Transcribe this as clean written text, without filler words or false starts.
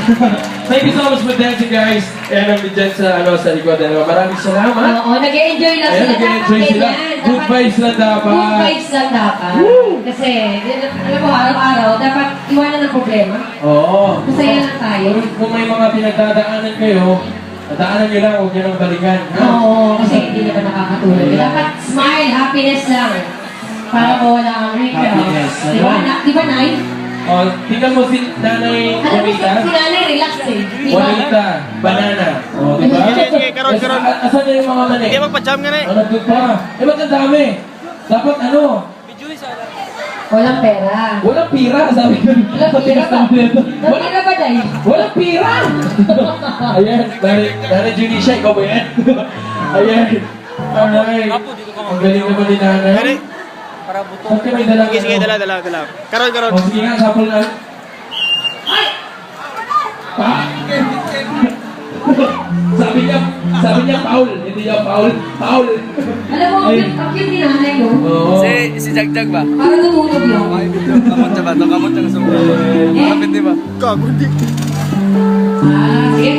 Thank you so much for dancing, guys. Ayan ang dyan sa, sa likod. Maraming salamat. Oo, nag-enjoy lang Ayan, sila. nag-enjoy Dapat sila. ganyan. Good vibes lang dapat. Good vibes lang dapat. Kasi, alam mo, araw-araw, dapat iwanan ng problema. Oo. Masaya lang tayo. Kung may mga pinagdadaanan kayo, daanan nyo lang, huwag nyo nang balikan. Ha? Oo, kasi hindi naman nakakatulog. Dapat smile, happiness lang. Para mawala ang regret. Happiness. Di ba, Nay? O, tingnan mo si Nanay Alam mo, Juanita. si Nanay, relax eh. Di ba? Juanita, banana. O, di ba? Sige, karon. Asan na yung mga mani? Hindi magpa-jam ka na eh. Nandun pa. Ba't ang dami? Dapat Walang pera. walang pira, sabi ko. Walang pira ba? Walang pira ba, Nay? Walang pira! Ayan, Nanay Junisha, ikaw ba yan? Ayan. Alright. Ang galing naman ni Nanay. Pwede? Saan ka may dalang? Sige, dala. Karon. O, sige nga, sapol na. Pa! sabi niya, Paul. Hindi niya Paul. Paul. Alam mo, ang cute ni Nanay, no? Oo. Si Jagjag ba? Parang natulog yun. Kamot siya ba? Kamot siya sa Eh. Kapit di ba? Kagundi. Sige.